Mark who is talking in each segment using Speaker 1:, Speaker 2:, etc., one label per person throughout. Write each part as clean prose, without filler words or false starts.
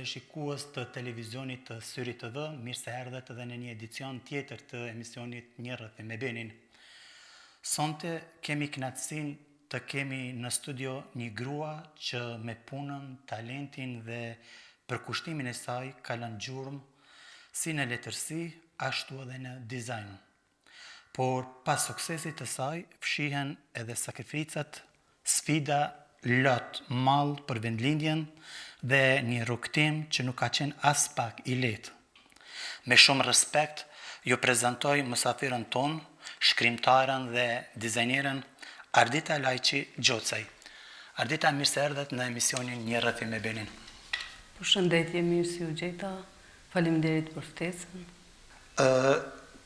Speaker 1: teleshikues të televizionit të Syrit TV, mirë se erdhët edhe në një edicion tjetër të emisionit Një rrëth me Benin. Sonte kemi kënaqësinë të kemi në studio një grua që me punën, talentin dhe përkushtimin e saj ka lënë gjurmë si në letërsi, ashtu edhe në dizajn. Por pas suksesit të saj, fshihen edhe sakrificat, sfida, lot, mall për vendlindjen dhe një rrugtim që nuk ka qenë as pak i lehtë. Me shumë respekt, ju prezantoj mysafirën tonë, shkrimtaren dhe dizajnerën Ardita Lajçi Gjocaj. Ardita, mirë se erdhët në emisionin Një rrëth me Benin.
Speaker 2: Përshëndetje, mirë si u gjeta. Faleminderit për ftesën.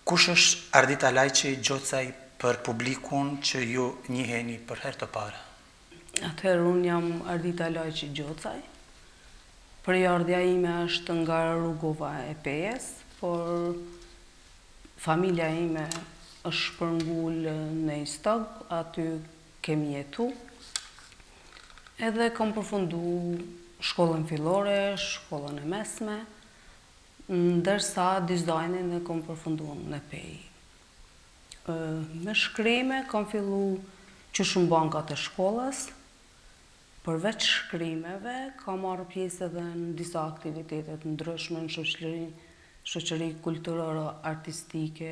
Speaker 1: Kush është Ardita Lajçi Gjocaj për publikun që ju njiheni për herë të parë?
Speaker 2: Atëherë unë jam Ardita Lajçi Gjocaj. Përjardhja ime është nga Rrugova e Pejes, por familja ime është shpërngull në Istog, aty kemi jetu. Edhe kam përfundu shkollën fillore, shkollën e mesme, ndërsa dizajnin e kam përfundu në Pej. Me shkrime kam fillu që shumë bankat e shkollës. Përveç shkrimeve, kam marrë pjesë edhe në disa aktivitetet ndryshme në shoqëri kulturore artistike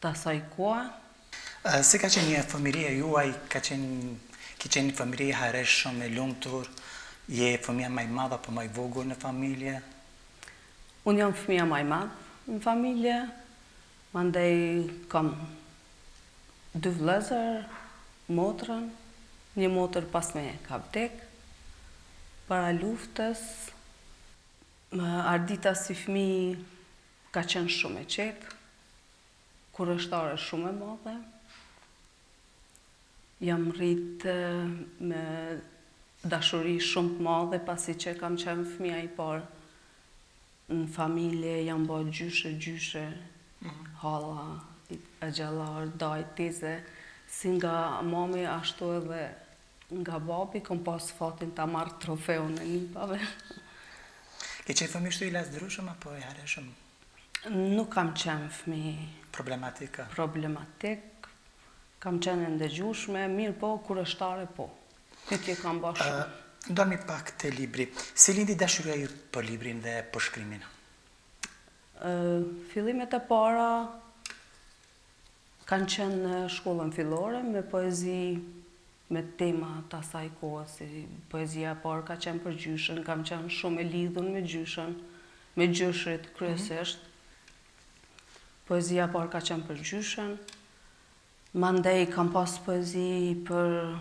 Speaker 2: të asaj kohe.
Speaker 1: Si ka qenë një fëmijëria juaj, ki qenë një fëmijëri harreshëm e lumtur, je fëmija më e madhe apo më e vogël në familje?
Speaker 2: Unë jam fëmija më e madhe në familje, mandej kam 2 vëllezër, motrën. Një motër pas me ka vdek. Para luftës, Ardita si fëmijë ka qenë shumë e qetë, kurështare shumë e madhe. Jam rritë me dashuri shumë të madhe, pasi që kam qenë fëmija i parë në familje, jam bërë gjyshe, hala, e gjallar, daj, teze, si nga mami ashtu edhe nga babi, kom pas fatin ta marrë trofeun e nipave.
Speaker 1: Ke qenë fëmijë shtu i lasdrueshëm apo i harreshëm?
Speaker 2: Nuk kam qenë fëmijë problematik, kam qenë ndëgjueshme, mirë po, kurështare po. Pyetje kam bërë shumë.
Speaker 1: Ndormi pak te libri. Si lindi dashuria ju për librin dhe për shkrimin?
Speaker 2: Fillimet e para kanë qenë në shkollën fillore me poezi, me tema të asaj kohë, si poezia e parë ka qenë për gjyshen, kam qenë shumë e lidhur me gjyshen, me gjyshrit kryesisht. Poezia e parë ka qenë për gjyshen, mandej kam pas poezi për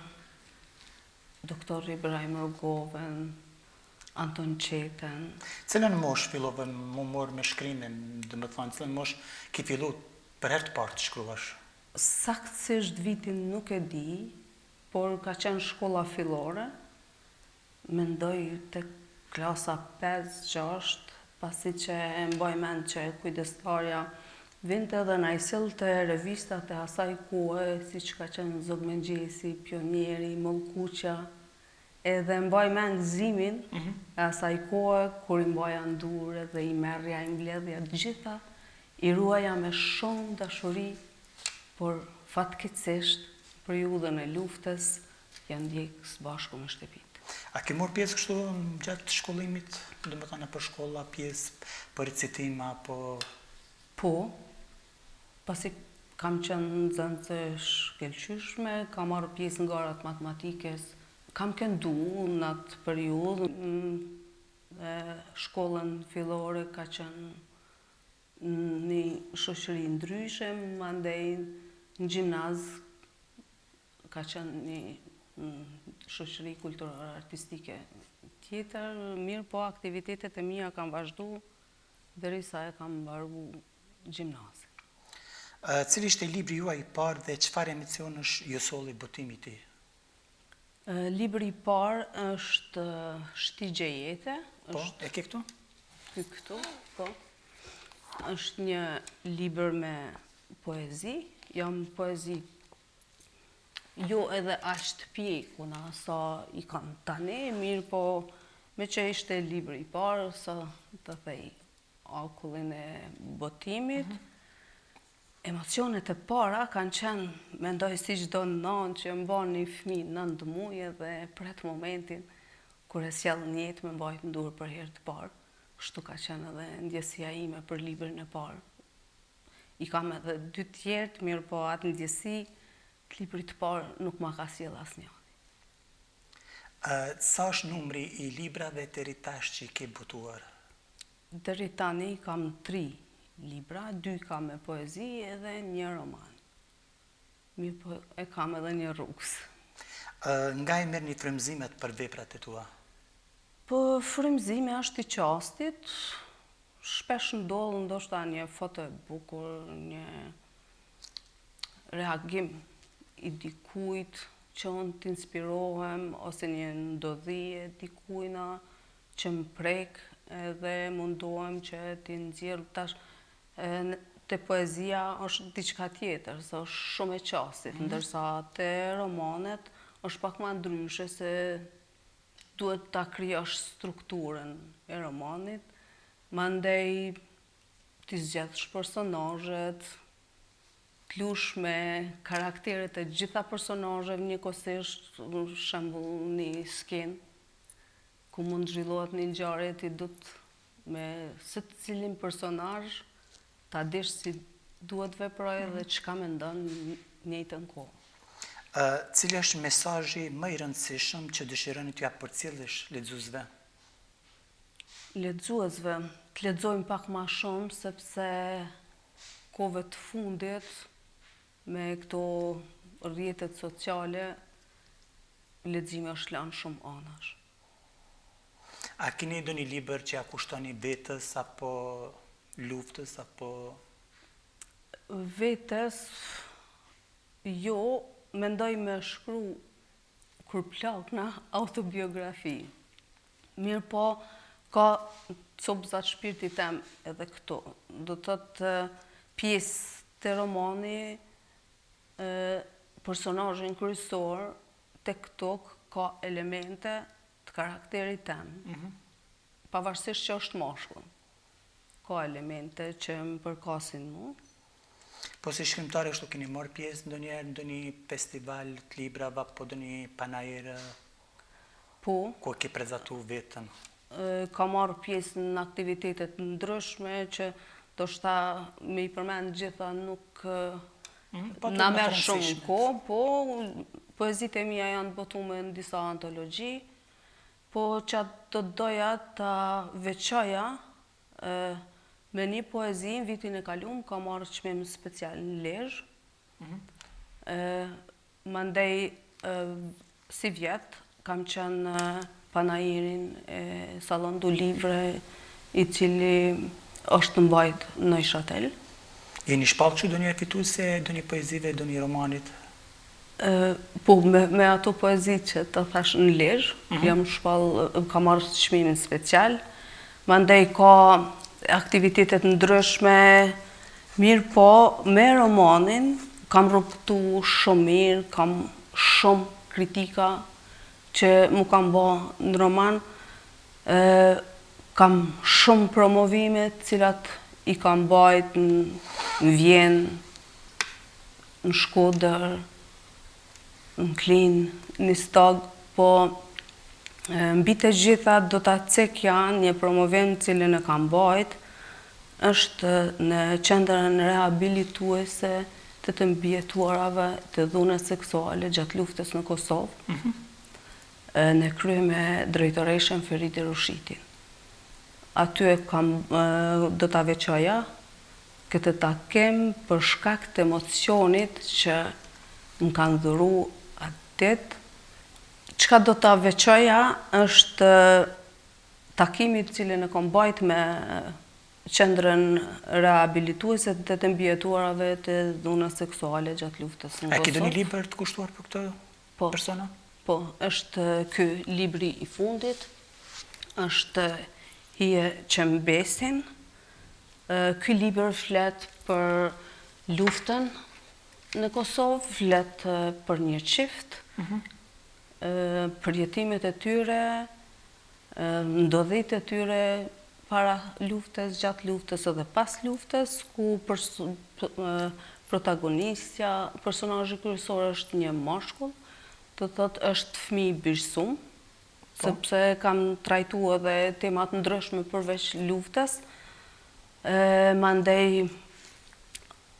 Speaker 2: doktor Ibrahim Rrugovën, Anton Qeten.
Speaker 1: Cilën mosh fillove më morë me shkrimin, dhe më thonë, cilën mosh ki fillu për herë të parë të shkruash?
Speaker 2: Saktësisht vitin nuk e di, por ka qenë shkolla fillore, mendoj të klasa 5-6, pasi që e mbaj mend që kujdestarja vinte edhe na i sillte revistat e asaj kohe, si që ka qenë Zogmengjesi, Pionieri, Mollkuqja, edhe mbaj mend gëzimin e asaj kohe, kur i mbaja ndur edhe i merrja, i mbledhja të gjitha, i ruaja me shumë dashuri, por fatkeqësisht periudhën e luftës janë ndjek së bashku me shtëpit.
Speaker 1: A ke marrë pjesë kështu gjatë shkollimit, do të thonë për shkolla, pjesë për recitim apo?
Speaker 2: Po, pasi kam qenë nxënëse shkëlqyeshme, kam marrë pjesë në garat matematikës, kam këndu në atë periudhë, shkollën fillore ka qenë një shoqëri ndryshe, mandej në gjimnaz ka qenë një shoqëri kulturore artistike tjetër, mirë po aktivitetet e mia kam vazhdu derisa e kam mbaru gjimnazin.
Speaker 1: Cili ishte libri juaj i parë dhe çfarë emocionesh ju solli botimi i tij?
Speaker 2: Libri i parë është Shtigje jete.
Speaker 1: Po, e ke këtu?
Speaker 2: Këtu, po. Është një libër me poezi, jam poezi jo edhe ashtë pjekuna sa i kanë tani, mirë po me që ishte libri I parë, sa të thej, akullin e botimit, emocionet e para kanë qenë, mendoj si çdo nënë që mban një fëmijë 9 muaj dhe pret momentin kur e sjell në jetë me mbajt në dorë për herë të parë. Kështu ka qenë edhe ndjesia ime për librin e parë. I kam edhe 2 tjerë, mirë po atë ndjesi të librit të parë nuk ma ka sjell asnjë.
Speaker 1: Sa është numri I librave deri tash që I ke botuar?
Speaker 2: Deri tani kam 3 libra, 2 kam me poezi edhe 1 roman. Mirë po e kam edhe një rrugës.
Speaker 1: Nga I merrni frymëzimet për veprat e tua?
Speaker 2: Po frymëzimi është I qastit, shpesh ndodh ndoshta një foto e bukur, një reagim I dikujt që unë t'inspirohem, ose një ndodhi e dikujna që më prek edhe mundohem që t'i nxjerr tash. Te poezia është diçka tjetër, se është shumë e qastit, ndërsa te romanet është pak ma ndryshe se duhet ta krijosh strukturën e romanit, mandej t'i zgjedhësh personazhet, t'lush me karakteret e gjitha personazheve njëkohësisht, për shembull një skenë ku mund zhvillohet një ngjarje ti duhet me secilin personazh ta dish si duhet veproj dhe çka mendon në njëjtën kohë.
Speaker 1: Cili është mesazhi më I rëndësishëm që dëshironi t'ja përcjellësh lexuesve?
Speaker 2: Lexuesve të lexojnë pak më shumë sepse kohëve të fundit me këto rrjetet sociale leximi është lanë shumë anash.
Speaker 1: A keni ndonjë libër që ja kushtoni vetës apo luftës apo
Speaker 2: vetes? Jo, mendoj me shkru kur plakna autobiografi. Mirë po, ka copëzat shpirti tem edhe këto. Do të thotë pjesë të romani, personazhin kryesor tek këto ka elemente të karakterit tem. Pavarësisht që është mashkull. Ka elemente që më përkasin mu.
Speaker 1: Po si shkrimtare kështu keni marrë pjesë ndonjëherë në ndonjë festival të librave apo ndonjë panajër
Speaker 2: Po,
Speaker 1: ku ke prezantuar veten?
Speaker 2: ka marrë pjesë në aktivitetet ndryshme që ndoshta me I përmend gjitha nuk na merr shumë kohë, po poezitë e mia janë botuar në disa antologji, po çfarë do doja ta veçoja me një poezi në vitin e kaluar ka marrë çmim special në Lezhë. Mandej si vjet kam qenë panajirin e Salon du Livre, I cili është mbajt në Neuchâtel.
Speaker 1: Jeni shpallë që ndonjëherë fituese ndonjë poezive, ndonjë romanit?
Speaker 2: Po, me ato poezi që të thash në Lezhë, jam shpallë, ka marrë çmimin special. Mandej ka aktivitetet ndryshme, mirë po, me romanin kam rrugtu shumë mirë, kam shumë kritika që mu kam bë në roman, kam shumë promovime të cilat I kam bajt në Vjenë, në Shkodër, në Klinë, në Stog, po mbi të gjitha do ta cekja një promovim cilin e kam bajt, është në qendrën rehabilituese të të mbijetuarave të dhunës seksuale gjatë luftës në Kosovë, në krye me drejtoreshën Feridi Rushitin. Aty do ta veçoja këtë takim për shkak të emocionit që më kanë dhuru atet. Çka do ta veçoja është takimi I cilin e kam bajt me qendrën rehabilituese të të mbijetuarave të dhunës seksuale gjatë luftës në Kosovë.
Speaker 1: A ke ndonjë libër të kushtuar për këtë persona?
Speaker 2: Po, është ky libri I fundit, është Hije që mbesin. Ky libër flet për luftën në Kosovë, flet për një çift, për jetimet e tyre, ndodhit e tyre para luftës, gjatë luftës edhe pas luftës, ku protagonistja, personazhi kryesor është një mashkull, të thotë është fëmijë i bishsum, sepse kam trajtuar edhe temat ndryshme përveç luftës. Mandej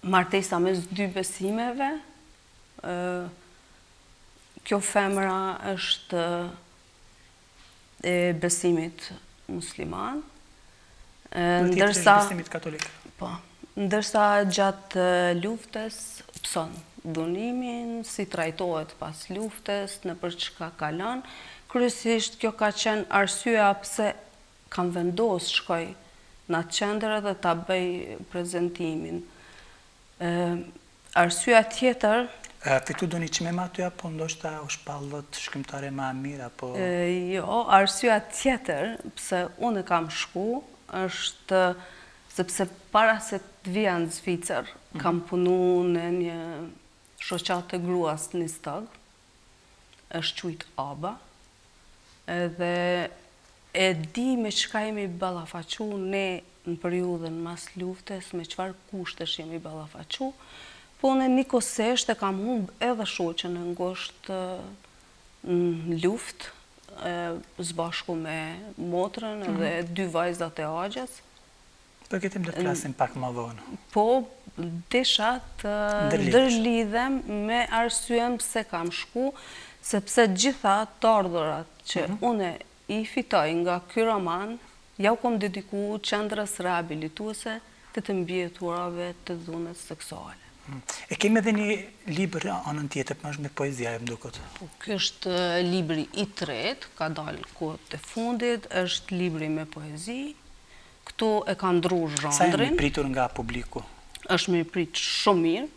Speaker 2: martesa mes dy besimeve. Kjo femra është e besimit musliman,
Speaker 1: ndërsa besimit katolik.
Speaker 2: Po, ndërsa gjatë luftës pëson dhunimin, si trajtohet pas luftës, në për çka kalon. Kryesisht kjo ka qenë arsyeja pse kam vendosur shkoj në atë qendër dhe ta bëj prezantimin. Arsyeja tjetër,
Speaker 1: Fitu do një qime ma aty, apo ndoshta u shpallët shkrimtare ma mirë, apo...
Speaker 2: Jo, arsyeja tjetër, pse unë kam shku, është sepse para se të vija në Zvicër, kam punu në një shoqatë të gruas në Stog, është quajtur ABA, edhe e di me çka jemi ballafaqu ne në periudhën mas luftës, me çfarë kushtesh jemi ballafaqu. Po në nikosisht e kam humbë edhe shoqen e ngushtë në luftë, zbashku me motrën edhe dy vajzat e agjes.
Speaker 1: Po këtim do të flasim pak më vonë.
Speaker 2: Po, desha të ndërlidhem me arsyen pse kam shku, sepse gjitha të ardhurat që une i fitoj nga ky roman, ja u kom dediku qendrës rehabilituese të mbijeturave të dhunës seksuale.
Speaker 1: E kemi edhe një libër anën tjetër, më është me poezia e më duket.
Speaker 2: Ky është libri i tretë, ka dalë kohët e fundit, është libri me poezi. Këtu e ka ndru zhandrin.
Speaker 1: Sa e mi pritur nga publiku?
Speaker 2: Është me prit shumë mirë.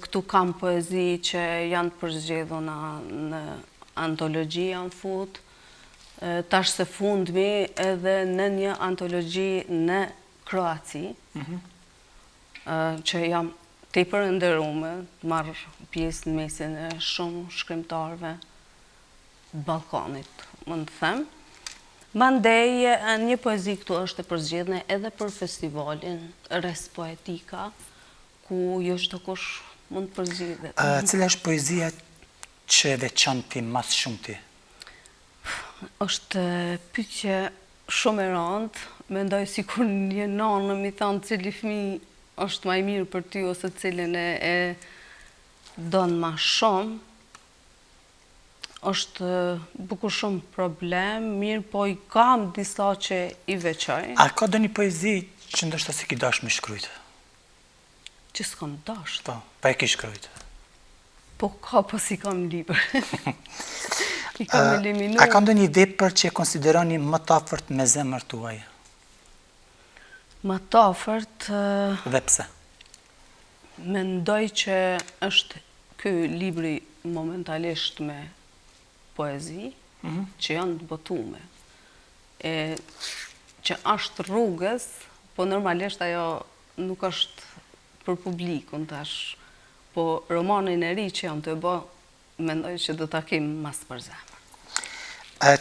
Speaker 2: Këtu kam poezi që janë të përzgjedhura në antologjia në fut. Tash se fundmi edhe në një antologji në Kroaci, që jam tepër e nderuar, marr pjesë në mesin e shumë shkrimtarëve të Ballkanit, mund të them. Mandej një poezi këtu është e përzgjedhur edhe për festivalin Res Poetika, ku jo çdo kush mund të përzgjedhet.
Speaker 1: Cila është poezia që e veçon ti më shumë ti?
Speaker 2: Është pyetje shumë e rëndë, mendoj sikur një nanë më thon cili fëmijë është më i mirë për ty ose cilin e don më shumë. Është bukur shumë problem, mirë po i kam disa që i veçoj.
Speaker 1: A ka do një poezi që ndoshta si ki dash me shkrujt?
Speaker 2: Që s'kam dash?
Speaker 1: Po, pa e ki shkrujt.
Speaker 2: Po ka, po si kam libër. I kam eliminu.
Speaker 1: A ka ndo një vepër që e konsideroni më të afërt me zemër tuaj?
Speaker 2: Më të afërt...
Speaker 1: Dhe pse?
Speaker 2: Mendoj që është ky libri momentalisht me poezi, që janë të botume. Që është rrugës, po normalisht ajo nuk është për publikun tash, po romanin e ri që janë të bë, mendoj që do ta kem mas për zemër.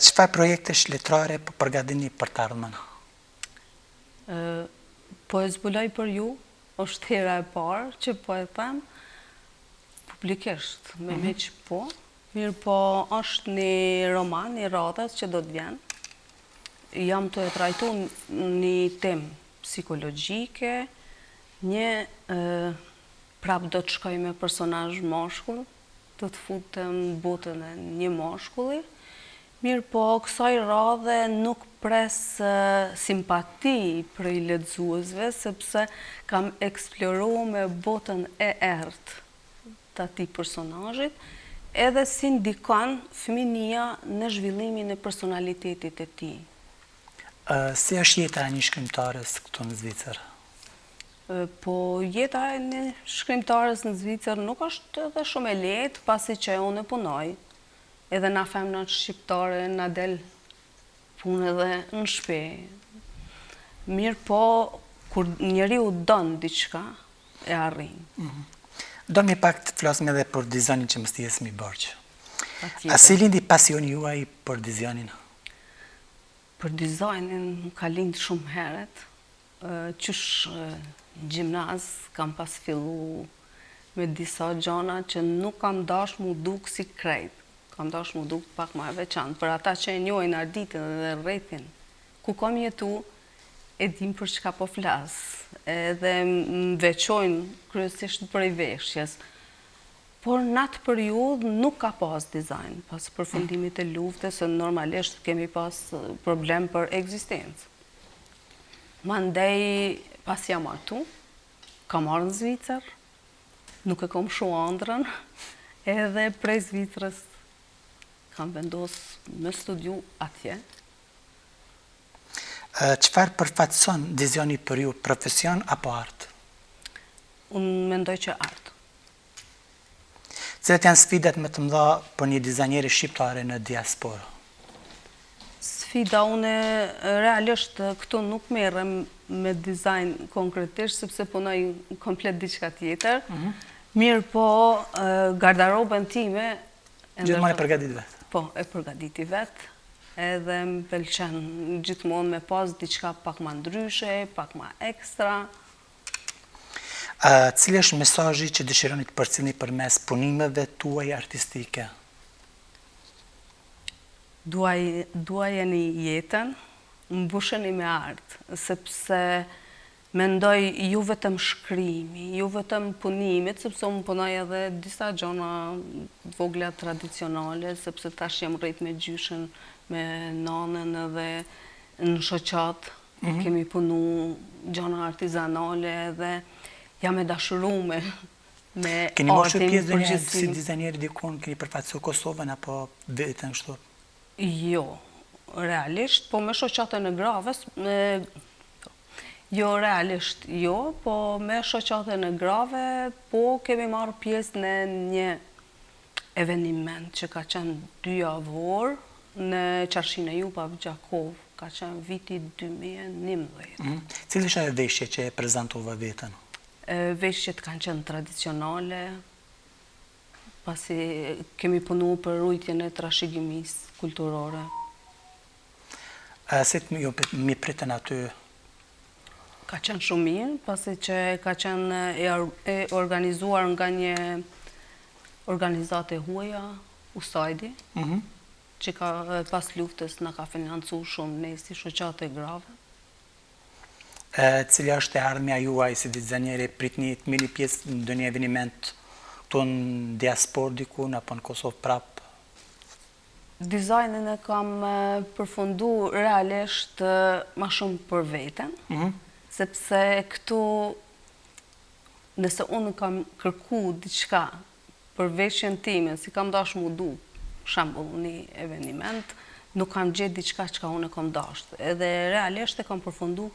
Speaker 1: Çfarë projektesh letrare po përgatitni për të ardhmen?
Speaker 2: Po e zbuloj për ju, është hera e parë që po e them publikisht, me që po. Mirë po është një roman, një radhës që do të vjen. Jam të e trajtu një temë psikologjike, prap do të shkoj me personazh mashkull, do të futem në botën e një mashkulli. Mirë po, kësaj radhe nuk pres simpati për i lexuesve, sepse kam eksploruar me botën e errët të atij personazhit, edhe si ndikon fëminia në zhvillimin e personalitetit e tij.
Speaker 1: Si është jeta e një shkrimtares këtu në Zvicër?
Speaker 2: Po jeta e një shkrimtares në Zvicër nuk është edhe shumë e lehtë, pasi që unë punoj. Edhe na femnat shqiptare na del punë edhe në shtëpi. Mirë po, kur njeriu don diçka, e arrin.
Speaker 1: Do mi pak të flasim edhe për dizajnin që më stijes mi bërqë. A si lindi pasioni juaj për dizajnin?
Speaker 2: Për dizajnin ka lindë shumë heret, qysh gjimnaz kam pas fillu me disa gjana që nuk kam dash mu duk si krejt, kam dash mu duk pak ma e veçantë. Për ata që e njojnë Arditën dhe rrethin, ku kam jetu, e dim për çka po flas, edhe më veçojnë kryesisht prej veshjes. Por në atë periudhë nuk ka pas dizajn, pas përfundimit e luftës, se normalisht kemi pas problem për ekzistencë. Mandej, pas jam martu, kam marrë në Zvicër, nuk e kom shu ëndrrën, edhe prej Zvicrës kam vendos me studiu atje.
Speaker 1: Çfarë përfaqëson dizioni për ju, profesion apo art?
Speaker 2: Unë mendoj që art.
Speaker 1: Cilat janë sfidat më të mëdha për një dizajneri shqiptare në diasporë?
Speaker 2: Sfida, une realisht këtu nuk merrem me dizajn konkretisht, sepse punoj komplet diçka tjetër. Mirë po, garderobën time...
Speaker 1: Gjithmonë e përgatit vetë?
Speaker 2: Po, e përgatiti vetë. Edhe më pëlqen gjithmonë me pas diçka pak ma ndryshe, pak ma ekstra.
Speaker 1: Cili është mesazhi që dëshironi të përcjellni përmes punimeve tuaj artistike? Duajeni
Speaker 2: jetën, mbusheni me art, sepse mendoj ju vetëm shkrimi, ju vetëm punimit, sepse unë punoj edhe disa gjona vogla tradicionale, sepse tash jam rrit me gjyshen, me nanën edhe në shoqat, kemi punu gjona artizanale edhe jam e dashurume me artin.
Speaker 1: Keni moshu pjesë dhe një si dizajneri dikun, keni përfaqësuar Kosovën apo vetën kështu?
Speaker 2: Jo, realisht, po me shoqatën e Graves, jo, realisht, jo, po me shoqatën e Grave, po kemi marrë pjesë në një eveniment që ka qenë 2 javor në Qarshinë e Jupave Gjakov, ka qenë viti 2011.
Speaker 1: Cili është ajo veshje që e prezantova vetën?
Speaker 2: Veshjet kanë qenë tradicionale, pasi kemi punu për rujtjen e trashëgimisë kulturore.
Speaker 1: Se të mi pritën aty?
Speaker 2: Ka qenë shumë mirë, pasi që ka qenë e organizuar nga një organizate huaja, USAID-i, që pas luftës në ka financu shumë ne si shoqate Grave.
Speaker 1: Cila është e ardhmja juaj si dizajneri, pritni të merrni pjesë në ndonjë eveniment këtu në diasporë diku apo në Kosovë prap?
Speaker 2: Dizajnin e kam përfundu realisht ma shumë për veten, sepse këtu nëse unë kam kërku diçka për veshjen time, si kam dash mu du, shembull një eveniment, nuk kam gjetë diçka që unë e kam dasht. Edhe realisht e kam përfundu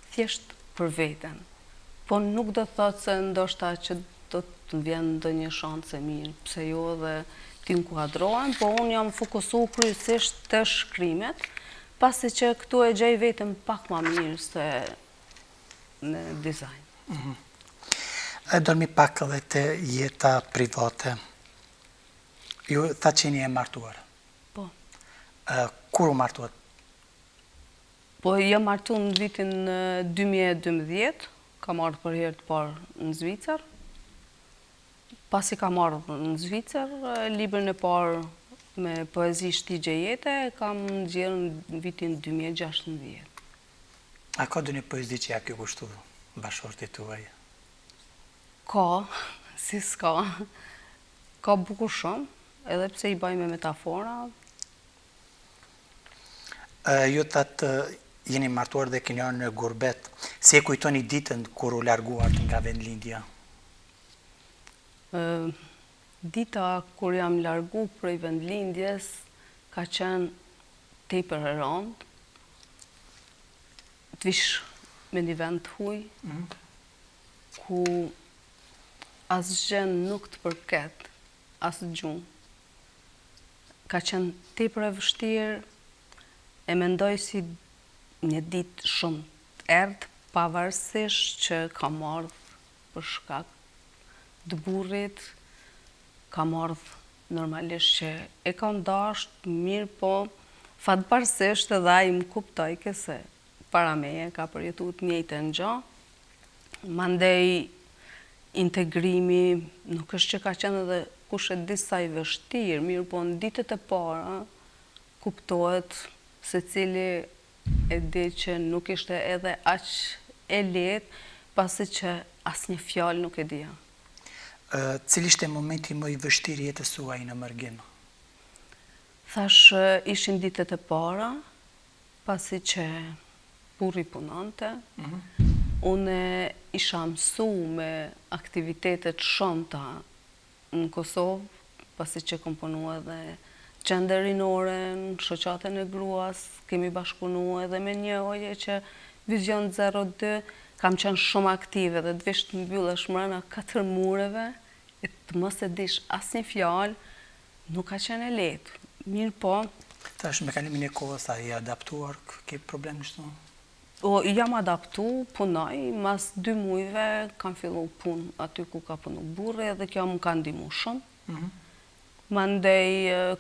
Speaker 2: thjesht për veten. Po nuk do të thotë se ndoshta që do të vjen ndonjë shanse mirë, pse jo dhe ti nkuadrohen, po unë jam fokusu kryesisht të shkrimet, pasi që këtu e gjej vetëm pak ma mirë se në dizajn.
Speaker 1: Dormi pak edhe të jeta private. Ju tha që një e martuar.
Speaker 2: Po.
Speaker 1: Kur u martuat?
Speaker 2: Po, jam martu në vitin 2012, kam ardhë për herë të parë në Zvicër. Pasi kam ardhë në Zvicër, librin e parë me poezi shtigje jete, kam nxjerrë në vitin 2016.
Speaker 1: A ka do një poezi që ja kjo kushtu bashortit tuaj?
Speaker 2: Ka, si s'ka. Ka bukur shumë, edhe pse i baj me metafora.
Speaker 1: Ju të atë jeni martuar dhe keni arë në gurbet. Si e kujtoni ditën kur u larguat nga vendlindja?
Speaker 2: Dita kur jam largu prej vendlindjes ka qenë tepër e rëndë. Të vish me një vend të huj, ku asgjë nuk të përket, asë gjumë. Ka qenë tepër e vështirë, e mendoj si një ditë shumë të erdhë, pavarësisht që kam ardhë për shkak të burrit, kam ardhë normalisht që e kam dashur mirë, po Fatëparsisht edhe ai më kuptoi se para meje ka përjetuar të njëjtën gjë. Mandej integrimi nuk është që ka qenë edhe kush e di sa i vështirë, mirë po në ditët e para kuptohet se cili e di që nuk ishte edhe aq e lehtë, pasi që asnjë fjalë nuk e dija.
Speaker 1: Cili ishte momenti më i vështirë i jetës suaj në Mërgim?
Speaker 2: Thash, ishin ditët e para, pasi që burri punonte, une isha mësu me aktivitetet shumëta në Kosovë, pasi që kom punu edhe qenderinore në shoqatën e gruas, kemi bashkëpunu edhe me një oje që Vizion 02, kam qenë shumë aktive dhe të visht të mbyllesh mrena 4 mureve, e të mos e dish asnjë fjalë, nuk ka qenë e lehtë. Mirë po.
Speaker 1: Tash me kalimin e kohës, a i adaptuar, ke problem kështu?
Speaker 2: Jam adaptu, punoj, mas 2 mujve kam fillu punë aty ku ka punu burri dhe kjo më ka ndihmu shumë. Mandej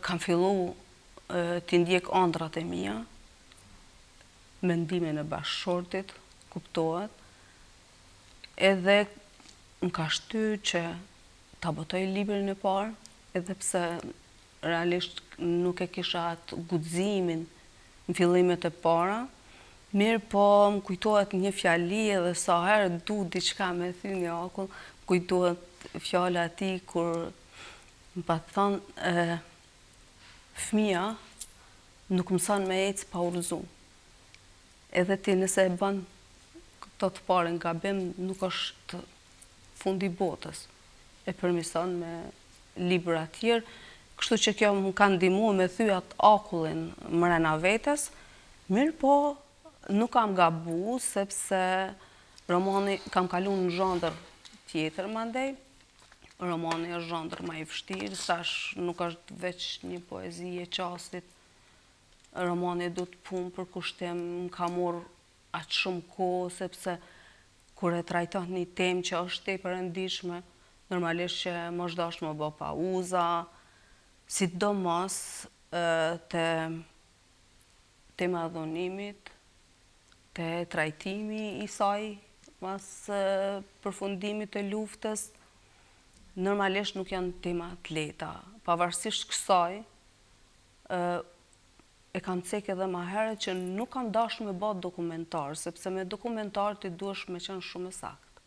Speaker 2: kam fillu t'i ndjek ëndrat e mia, mendimin e bashkëshortit, kuptohet, edhe më ka shtyr që ta botoj librin e parë, edhe pse realisht nuk e kisha atë guximin në fillimet e para, mirë po më kujtohet një fjali edhe sa herë du diçka me thy një akull, kujtohet fjala ati kur më pa thonë fëmia nuk mëson me ecë pa udhëzu. Edhe ti nëse e bën këto të parën gabim, nuk është fundi botës. E përmirëson me libra të tjerë, kështu që kjo më ka ndihmuar me thy atë akullin mrena vetes, mirë po nuk kam gabu, sepse romani kam kalu në zhëndër tjetër mandej. Romani është zhëndër më i vështirë, thash nuk është veç një poezi e qastit. Romani du të punë për kushtim, më ka marrë aq shumë kohë, sepse kur e trajton një temë që është tepër e rëndësishme, normalisht që mos dash më bë pauza, sidomos te tema e dhunimit, te trajtimi i saj pas përfundimit të luftës, normalisht nuk janë tema të lehta. Pavarësisht kësaj, e kam cek edhe më herët që nuk kam dash me bë dokumentar, sepse me dokumentar ti duhesh me qenë shumë e saktë.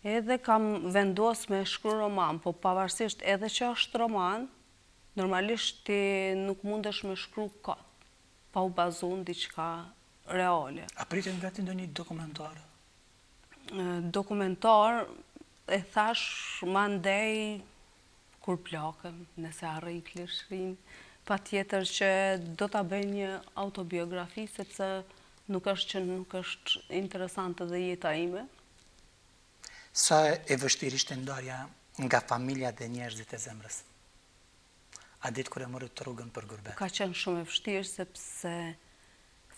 Speaker 2: Edhe kam vendos me shkru roman, po pavarësisht edhe që është roman, normalisht ti nuk mundesh me shkru kot, pa u bazu në diçka reale.
Speaker 1: A pritet gati ndonjë dokumentar?
Speaker 2: Dokumentar, e thash mandej kur plakëm, nëse arrej klishrin, pa tjetër që do t'a bëj një autobiografi, sepse nuk është që nuk është interesante dhe jeta ime.
Speaker 1: Sa e vështirë ishte ndarja nga familja dhe njerëzit e zemrës? A ditë kur e morët të rrugën për Gurbet?
Speaker 2: Ka qenë shumë e vështirë, sepse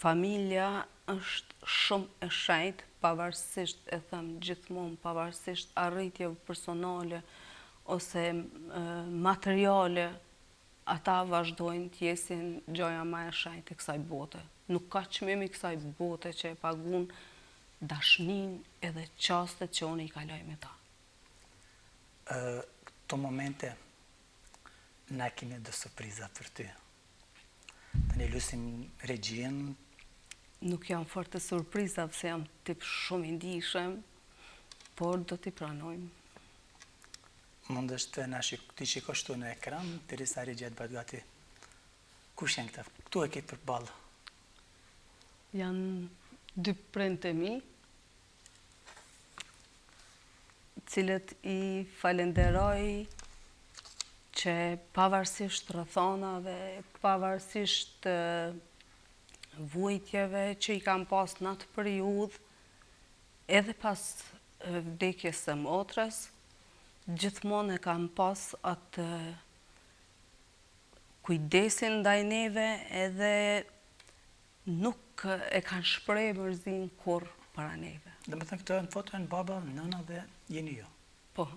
Speaker 2: familja është shumë e shenjtë, pavarësisht, e them gjithmonë, pavarësisht arritjeve personale ose materiale, ata vazhdojnë të jesin gjoja më e shenjtë e kësaj bote. Nuk ka çmim i kësaj bote që e pagun dashnin edhe qastet që unë i kaloj me ta.
Speaker 1: Këto momente na kemi dhe surpriza për ty. Të ne lusim regjin.
Speaker 2: Nuk jam fort të surpriza, pëse jam tip shumë i ndihshëm, por do t'i pranojmë.
Speaker 1: Mund është ti shikosh tu në ekran, të risa regjet bëtë gati. Kush janë këta? Këtu e ke për balë?
Speaker 2: Janë 2 prindë e mi, cilët i falenderoj që pavarësisht rrethonave, pavarësisht vujtjeve që i kam pas në atë periudhë, edhe pas vdekjes së motrës, gjithmonë e kam pas atë kujdesin ndaj neve, edhe nuk e kanë shpreh mërzin kur para neve.
Speaker 1: Dhe me thënë këto e në foto e në baba, nëna dhe jeni jo.
Speaker 2: Po.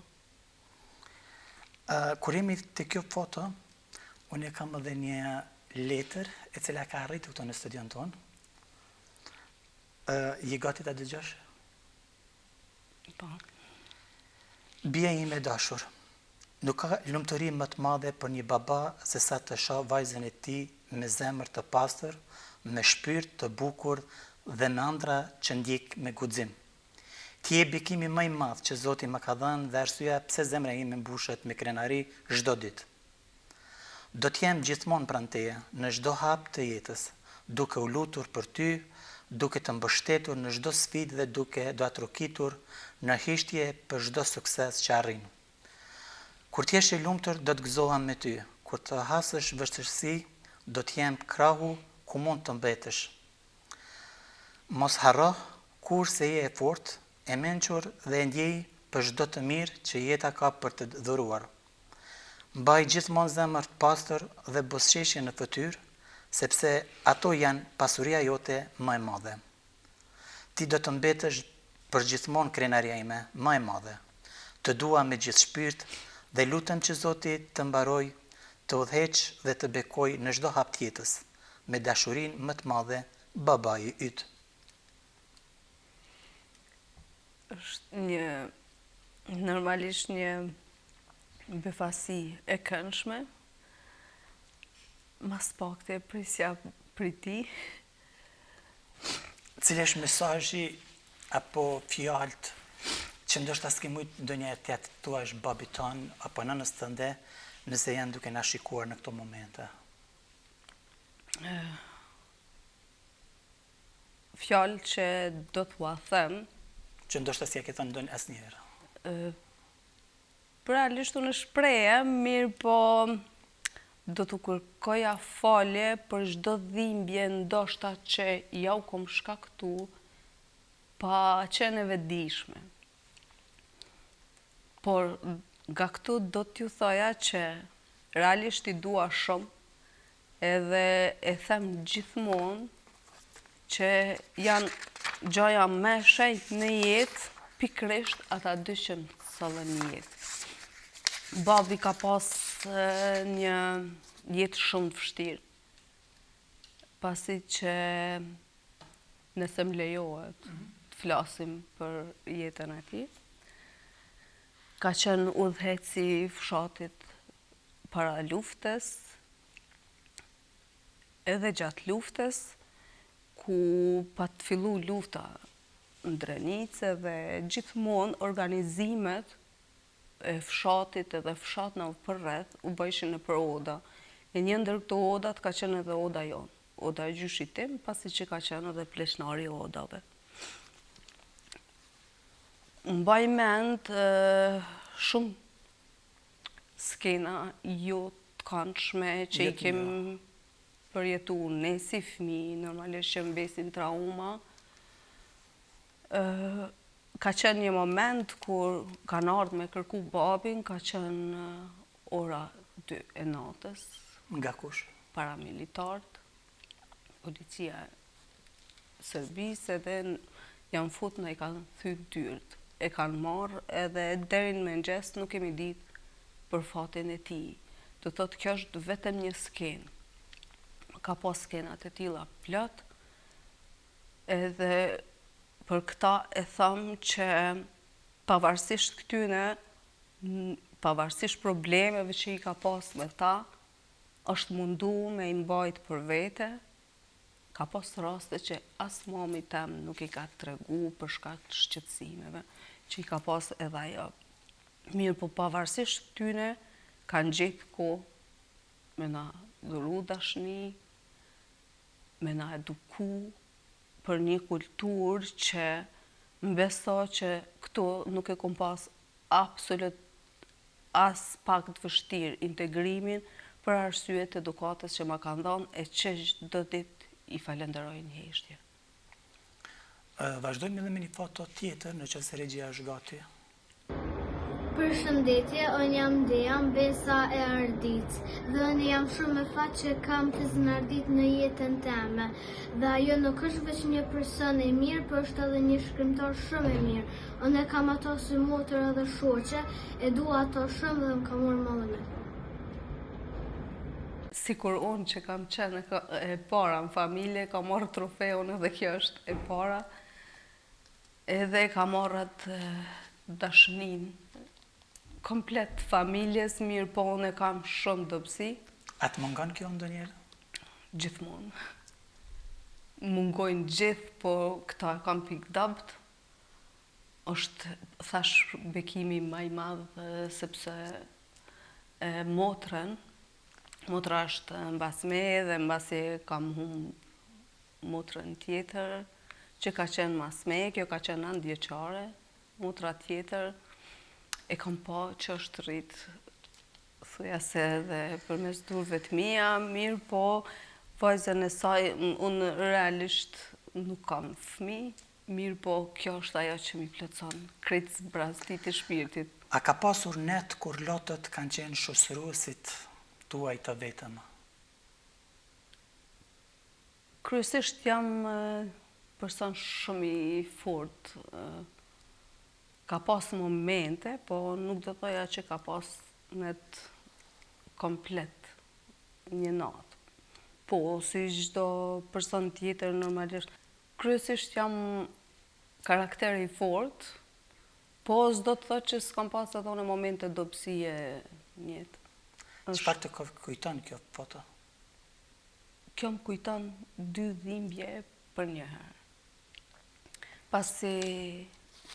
Speaker 1: Kur jemi të kjo foto, unë e kam edhe një letër e cila ka arritur këto në studion tonë. Je gati ta dëgjosh?
Speaker 2: Po.
Speaker 1: Bia ime dashur, nuk ka lumturi më të madhe për një baba se sa të shoh vajzën e tij me zemër të pastër, me shpirt të bukur dhe me ëndra që ndjek me guxim. Ti je bekimi më i madh që Zoti më ka dhënë dhe arsyeja pse zemra ime mbushet me krenari çdo ditë. Do të jem gjithmonë pranë teje në çdo hap të jetës, duke u lutur për ty, duke të mbështetur në çdo sfidë dhe duke do atrokitur në hishtje për çdo sukses që arrin. Kur t'jesh i lumtur, do të gëzohem me ty. Kur të hasësh vështirësi, do të jem krahu ku mund të mbetesh. Mos harro kur se je e fortë, e mençur dhe e ndjej për çdo të mirë që jeta ka për të dhuruar. Mbaj gjithmonë zemër të pastër dhe buzëqeshje në fytyrë, sepse ato janë pasuria jote më e madhe. Ti do të mbetesh përgjithmonë krenaria ime më e madhe. Të dua me gjithë shpirt dhe lutem që Zoti të mbaroj, të udhëheq dhe të bekoj në çdo hap të jetës, me dashurinë më të madhe, babai yt.
Speaker 2: Është normalisht një befasi e këndshme, mas pak të e prisja për ti.
Speaker 1: Cili është mesazhi apo fjalët që ndoshta s'ke mujt ndonjëherë t'ia thuash babit ton apo nënës tënde nëse janë duke na shikuar në këto momente?
Speaker 2: Fjalë që do t'ua them,
Speaker 1: që ndoshta s'ja ke thënë ndonjë asnjëherë.
Speaker 2: Realisht unë shpreje, mirë po do t'u kërkoja falje për çdo dhimbje ndoshta që ja u kom shkaktu pa qenë e vetëdijshme. Por nga këtu do t'ju thoja që realisht i dua shumë edhe e them gjithmonë që janë gjoja më e shenjtë në jetë pikërisht ata dy që më sollën në jetë. Babi ka pas një jetë shumë të vështirë, pasi që nëse më lejohet të flasim për jetën e tij. Ka qenë udhëheci i fshatit para luftës, edhe gjatë luftës, ku pa të fillu lufta në Drenice dhe gjithmonë organizimet e fshatit edhe fshat në përreth u bëjshin në për oda. E një ndër këto odat ka qenë edhe oda jonë, oda e gjyshit tim, pasi që ka qenë edhe pleqnari odave. Mbaj mend shumë skena jo të këndshme që i kem përjetu ne si fëmijë, normalisht që mbesin trauma. Ka qenë një moment kur kanë ardhur me kërku babin, ka qenë ora 2 e natës.
Speaker 1: Nga kush?
Speaker 2: Paramilitarët, policia Serbisë edhe janë fut në i kanë thyt dyrt. E kanë marrë edhe deri në mëngjes nuk kemi ditë për fatin e tij. Do thotë kjo është vetëm një skenë. Ka pas skenat e tilla plot, edhe për këta e thëmë që pavarësisht këtyne, pavarësisht problemeve që i ka pas me ta, është mundu me i mbajt për vete. Ka pas raste që as mami tem nuk i ka tregu për shkak të shqetësimeve që i ka pas edhe ajo. Mirë, po pavarësisht këtyne kanë gjetë kohë me na dhuru dashni, me na eduku për një kulturë që mbeso që këto nuk e kom pas absolut as pak të vështirë integrimin për arsyet edukatës që ma kanë dhënë e që çdo ditë i falenderoj një heshtje.
Speaker 1: Vazhdojmë edhe me një foto tjetër në qëse regjia është gati.
Speaker 3: Përshëndetje, unë jam Deja, Besa e Ardit, dhe unë jam shumë me fat që kam të Ardit në jetën teme. Dhe ajo nuk është veç një person e mirë, por është edhe një shkrimtar shumë e mirë. Unë e kam ato si motër edhe shoqe, e dua ato shumë dhe më ka marrë më dhe me.
Speaker 2: sikur unë që kam qenë e para në familje, kam marrë trofeun edhe kjo është e para, edhe kam marrë atë dashnin komplet familjes, mirë po unë e kam shumë dobësi.
Speaker 1: A të mungon kjo ndonjëherë?
Speaker 2: Gjithmonë. Mungojnë gjithë, po këta e kam pikdabt. Është, thash, bekimi më i madh, sepse motra është mbas me dhe mbasi kam humbë motrën tjetër, që ka qenë mas me, kjo ka qenë 9 vjeçare, motra tjetër e kam pa që është rritë, thuja se edhe përmes durve të mia, mirë po vajzën e saj, unë realisht nuk kam fëmijë, mirë po kjo është ajo që mi plotson krejt zbrazdit e shpirtit.
Speaker 1: A ka pasur net kur lotët kanë qenë shoqëruesit tuaj të vetëm?
Speaker 2: Kryesisht jam person shumë i fort. Ka pas momente, po nuk do thoja që ka pas net komplet një natë. Po, si çdo person tjetër normalisht. Kryesisht jam karakteri i fort, po s'do të thotë që s'kam pas edhe në momente dobësie në jetë.
Speaker 1: Çfarë të kujton kjo foto?
Speaker 2: Kjo më kujton 2 dhimbje për një herë. Pasi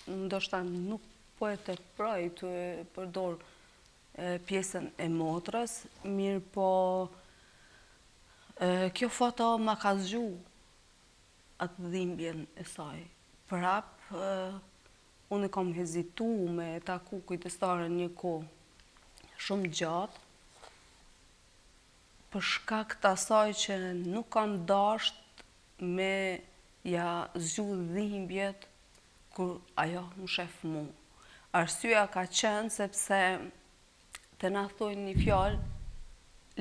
Speaker 2: ndoshta nuk po e tepëroj të përdor pjesën e motrës, mirë po kjo foto ma ka zgju atë dhimbjen e saj. Prap, unë kam hezitu me taku kujtestaren një kohë shumë gjatë, për shkak të asaj që nuk kanë dasht me ja zgju dhimbjet kur ajo më shef mu. Arsyeja ka qenë sepse të na thojnë një fjalë,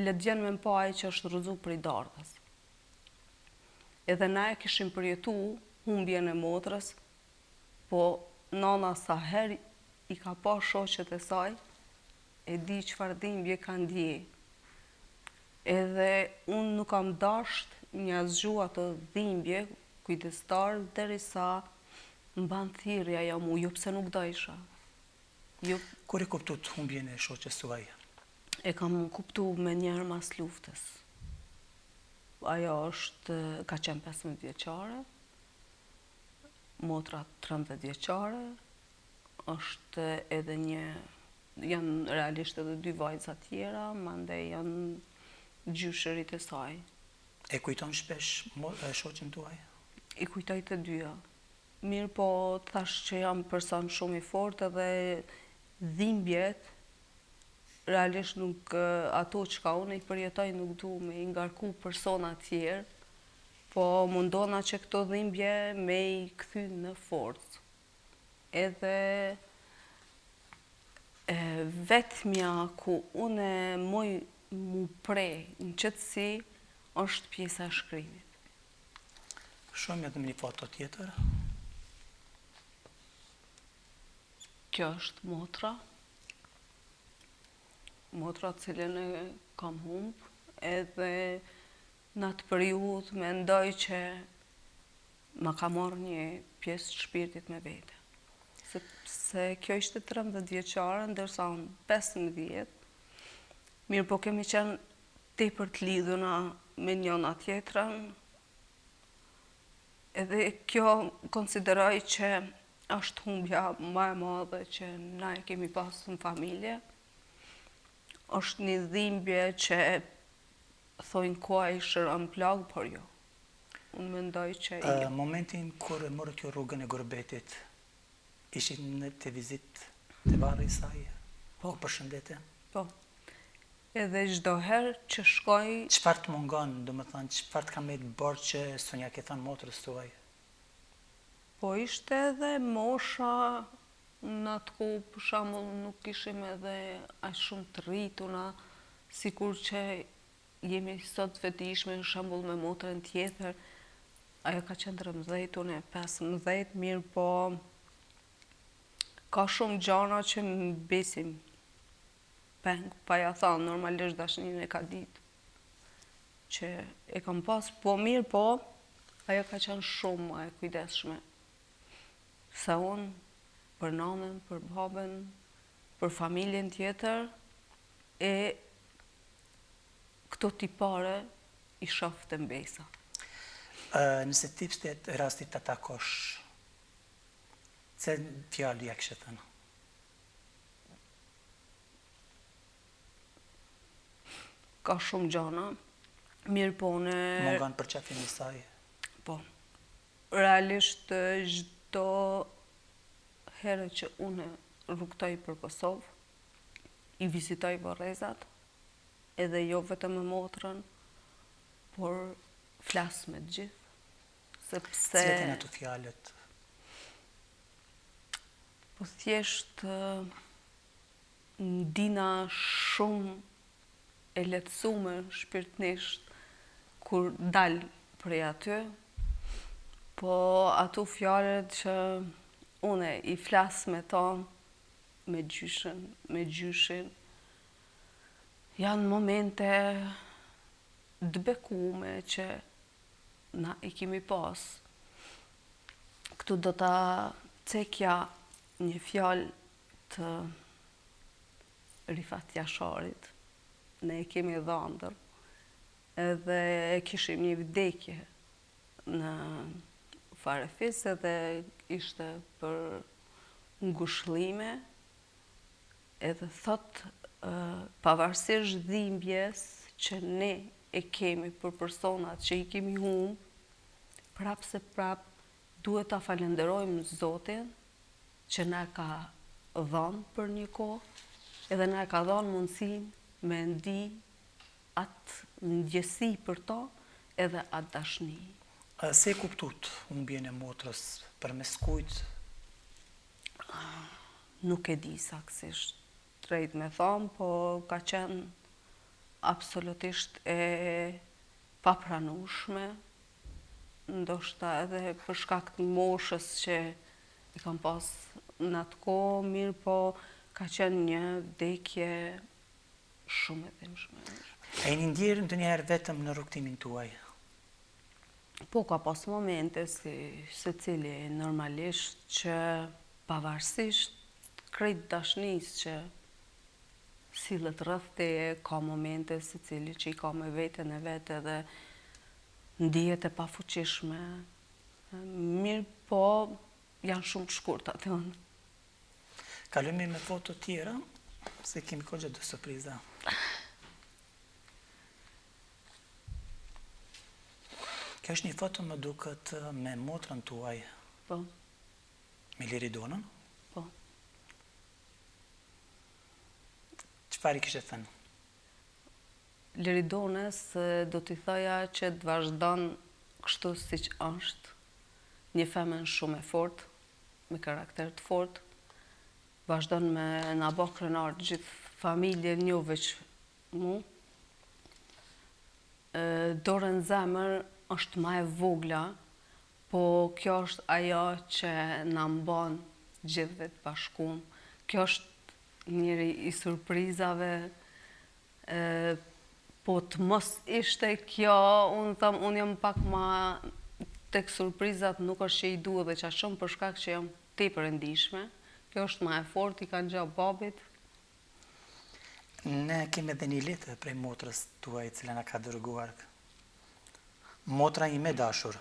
Speaker 2: le të gjenë me më pa ai që është rrëzu prej dardhës. Edhe na e kishim përjetu humbjen e motrës, po nana sa herë i ka pa shoqet e saj, e di çfarë dhimbje ka ndje. Edhe unë nuk kam dasht një zgju ato dhimbje kujdestar derisa mban thirrja ja mu, jo pse nuk dojsha. Jo.
Speaker 1: Kur e kuptu të humbjen e shoqes tuaj?
Speaker 2: E kam kuptu me njerë mas luftës. Ajo ka qenë 15 vjeçare, motra 13 vjeçare, është edhe janë realisht edhe 2 vajza tjera, mandej janë gjyshërit e saj.
Speaker 1: E kujton shpesh shoqen tuaj?
Speaker 2: I kujtoj të dyja. Mirë po thash që jam person shumë i fort edhe dhimbjet, realisht nuk ato që ka unë i përjetoj nuk du me i ngarku persona tjerë, po mundona që këto dhimbje me i kthy në forcë. Edhe vetmja ku unë moj mu prej në qëtësi është pjesa e shkrimit.
Speaker 1: Shumë edhe një foto tjetër.
Speaker 2: Kjo është motra. Motra cilën e kam humbë, edhe në atë periudhë mendoj që ma ka marrë një pjesë të shpirtit me vete. Sepse kjo ishte 13 vjeçare, ndërsa unë 15. Mirë po kemi qenë tepër të lidhuna me njëna tjetrën, edhe kjo konsideroj që është humbja më e madhe që na e kemi pasur në familje. Është një dhimbje që thojnë koha i shëron plagë, por jo. Unë mendoj që jo.
Speaker 1: Momentin kur e morët ju rrugën e Gurbetit, ishit në të vizit të varë i saj? Po. Përshëndetje?
Speaker 2: Po. Edhe çdo herë që shkoj...
Speaker 1: Çfarë të mungon, do më thënë, çfarë të ka me të bërë që sonja ke thënë motrës tuaj?
Speaker 2: Po ishte edhe mosha, në atë ku për shembull nuk ishim edhe aq shumë të rrituna, sikur që jemi sot vetëdijshme në shembull me motrën tjetër. Ajo ka qenë 13, unë 15, mirë po ka shumë gjana që më besim peng, pa ja thanë, normalisht dashnin e ka ditë. që e kam pas, po mirë, po ajo ka qenë shumë e kujdesshme. Se unë, për nanën, për babën, për familjen tjetër, e këto tipare i shofë të mbesa.
Speaker 1: Nëse ti pështë rastit të takosh, se fjallë ja kështë thënë?
Speaker 2: Ka shumë gjana, mirë po në...
Speaker 1: Mungan për qafin e saj?
Speaker 2: Po, realisht çdo herë që unë rrugtoj për Kosovë, i vizitoj Varrezat, edhe jo vetëm me motrën, por flas me të gjithë, sepse...
Speaker 1: Cilat janë ato fjalët?
Speaker 2: Po thjesht ndina shumë e lehtësuar shpirtnisht kur dal prej aty, po ato fjalët që unë i flas me ta, me gjyshin, janë momente të bekume që na i kemi pas. Këtu do ta cekja një fjalë të Rifat Jasharit, ne e kemi dhëndër, edhe e kishim një vdekje në Farefis, edhe ishte për ngushëllime, edhe thot, pavarësisht dhimbjes që ne e kemi për personat që i kemi humbë, prapë se prapë duhet ta falenderojmë Zotin që na ka dhënë për një kohë, edhe na ka dhënë mundësinë me ndi atë ndjesi për to, edhe atë dashni.
Speaker 1: Se kuptut humbjen e motrës përmes kujt?
Speaker 2: Nuk e di saktësisht drejt me thonë, po ka qenë absolutisht e papranueshme, ndoshta edhe për shkak të moshës që i kam pas në atë kohë, mirë po ka qenë një vdekje shumë e dhimbshme.
Speaker 1: E një ndjerë ndonjëherë vetëm në rrugtimin tuaj?
Speaker 2: Po ka pas momente si secili normalisht që pavarësisht krejt dashnisë që sillet rreth teje, ka momente secili që i ka me veten e vet edhe ndihet e pafuqishme. Mirë po janë shumë të shkurta të unë.
Speaker 1: Kalojmë me foto tjera, se kemi kohë të surpriza. Kjo është një foto më duket me motrën tuaj.
Speaker 2: Po.
Speaker 1: Me Liridonën?
Speaker 2: Po.
Speaker 1: Çfarë i kishte thënë?
Speaker 2: Liridonës do t'i thoja që të vazhdon kështu siç është, një femën shumë e fortë, me karakter të fortë, vazhdon me na bë krenar gjithë familjen, jo veç mu. Dorën zemër është ma e vogla, po kjo është ajo që na mban gjithëve të bashkuar. Kjo është njëri i surprizave, po të mos ishte kjo, unë jam pak ma tek surprizat, nuk është që i duhet dhe qa shumë për shkak që jam tepër e ndishme. Kjo është ma e fort, i kanë gjatë babit.
Speaker 1: Ne kemi edhe një letër prej motrës tuaj, cila na ka dërguar. Motra ime dashur,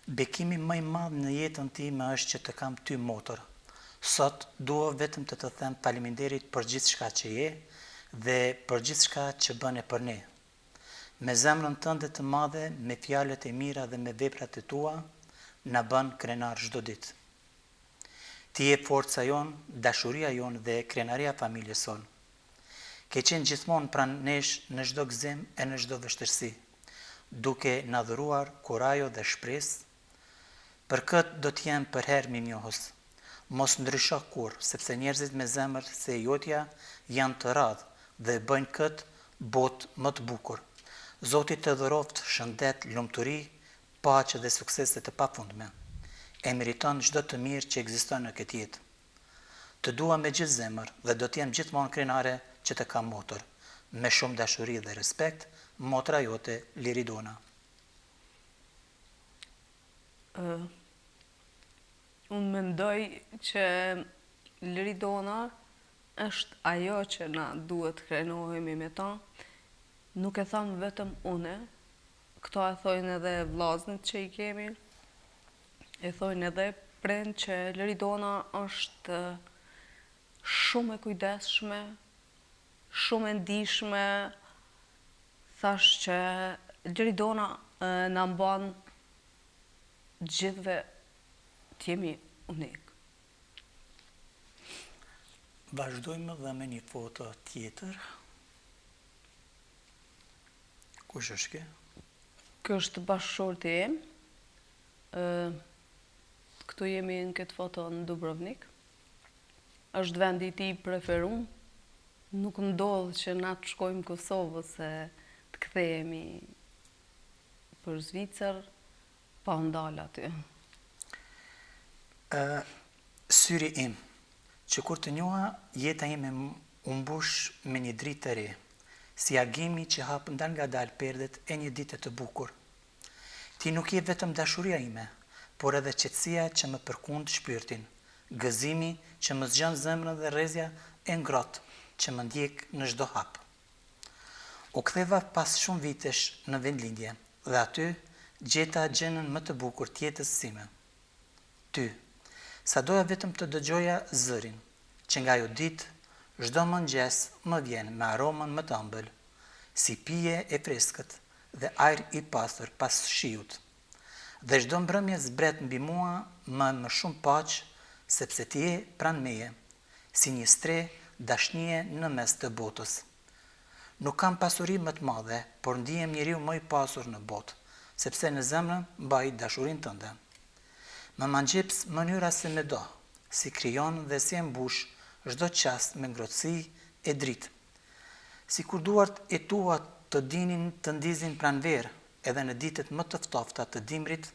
Speaker 1: bekimi më i madh në jetën time është që të kam ty motër. Sot dua vetëm të them faleminderit për gjithçka që je dhe për gjithçka që bën e për ne. Me zemrën tënde të madhe, me fjalët e mira dhe me veprat e tua, na bën krenar çdo ditë. Ti je forca jon, dashuria jon dhe krenaria familjes son. Ke qenë gjithmonë pranë nesh në çdo gëzim e në çdo vështirësi, duke na dhuruar kurajo dhe shpresë. Për këtë do të jem për herë mirënjohës. Mos ndrysho kur, sepse njerëzit me zemër se jotja janë të radhë dhe bëjnë këtë botë më të bukur. Zoti të dhuroft shëndet, lumturi, paqe dhe suksese të pafundme. E meriton çdo të mirë që ekziston në këtë jetë. Të dua me gjithë zemër dhe do të jem gjithmonë krenare që të kam motor, me shumë dashuri dhe respekt, motra jote Liridona?
Speaker 2: Unë mendoj që Liridona është ajo që na duhet krenohemi me ta. Nuk e thamë vetëm une, këto e thojnë edhe vllaznit që i kemi, e thojnë edhe prind që Liridona është shumë e kujdesshme, shumë e ndihshme. Thash që Liridona na mban gjithve t'jemi unik.
Speaker 1: Vazhdojmë dhe me një foto tjetër. Kush është kjo?
Speaker 2: Kjo është bashkëshorti im. Këtu jemi në këtë foto në Dubrovnik. Është vendi i tij preferuar. Nuk ndodh që na të shkojmë Kosovë se të kthehemi për Zvicër pa ndalë aty.
Speaker 1: Syri im, që kur të njoha, jeta ime u mbush me një dritë të re, si agimi që hap nga dalë perdet e një dite të bukur. Ti nuk je vetëm dashuria ime, por edhe qetësia që më përkund shpirtin, gëzimi që më zgjon zemrën dhe rrezja e ngrohtë që më ndjek në çdo hap. U ktheva pas shumë vitesh në vendlindje dhe aty gjeta gjënën më të bukur tjetës sime. Ty, sa doja vetëm të dëgjoja zërin, që nga jo ditë, çdo mëngjes më vjen me aromën më të ëmbël, si pije e freskët dhe ajër i pastër pas shiut. Dhe çdo mbrëmje zbret mbi mua më shumë paqë, sepse ti je pranë meje, si një stre dashnie në mes të botës. Nuk kam pasuri më të madhe, por ndihem njeriu më i pasur në botë, sepse në zemrën mbaj dashurinë tënde. Më mangjeps mënyra se me do, si krijon dhe si e mbush çdo qast me ngrohtësi e dritë. Si kur duart e tua të dinin të ndizin pranverë, edhe në ditët më të ftofta të dimrit,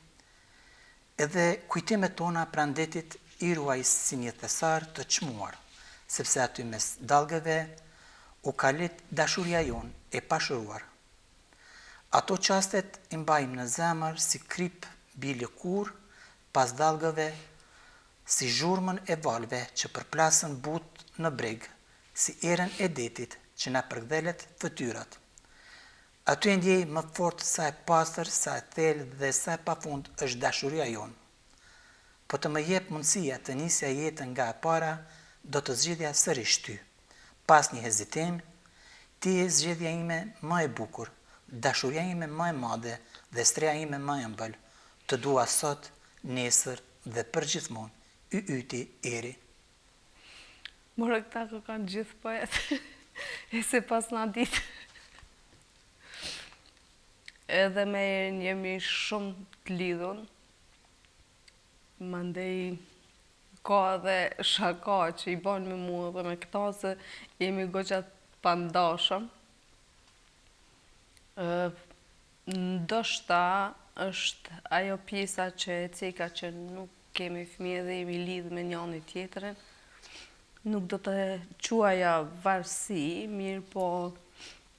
Speaker 1: edhe kujtimet tona pranë detit i ruaj si një thesar të çmuar, sepse aty mes dallgëve u kalet dashuria jon e pashëruar. Ato qastet i mbajmë në zemër si krip mbi lëkurë pas dallgëve, si zhurmën e valve që përplasën butë në breg, si erën e detit që na përkdhelet fytyrat. Aty e ndjej më fort sa e pastër, sa e thellë dhe sa e pafund është dashuria jonë. Po të më jep mundësia të nisja jetën nga e para, do të zgjidhja sërish ty. Pas një hezitim, ti je zgjedhja ime më e bukur, dashuria ime më e madhe dhe streja ime më e ëmbël. Të dua sot, nesër dhe përgjithmonë, yti eri.
Speaker 2: Morë këta kë kanë gjithë poet, e se pas na ditë. Edhe me erin jemi shumë të lidhun, mandej ka edhe shaka që i bën me mua dhe me këta se jemi goxha të pandashëm. Ndoshta është ajo pjesa që e ceka që nuk kemi fëmijë dhe jemi lidhë me njëri tjetrin. Nuk do të quaja varësi, mirë po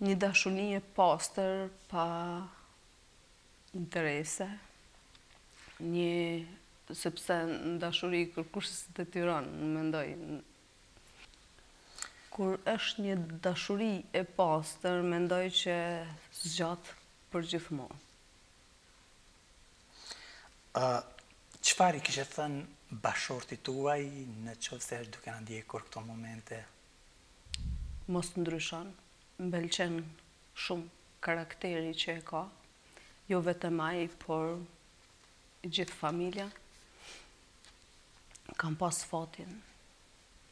Speaker 2: një dashuri e pastër pa interese. Sepse në dashuri kërkush se të tyron, mendoj. Kur është një dashuri e pastër, mendoj që zgjat përgjithmonë.
Speaker 1: Çfarë i kishe thënë bashortit tuaj në qoftë se është duke na ndjekur këto momente?
Speaker 2: Mos ndryshon, m'pëlqen shumë karakteri që e ka, jo vetëm ai, por gjithë familja. Kam pas fatin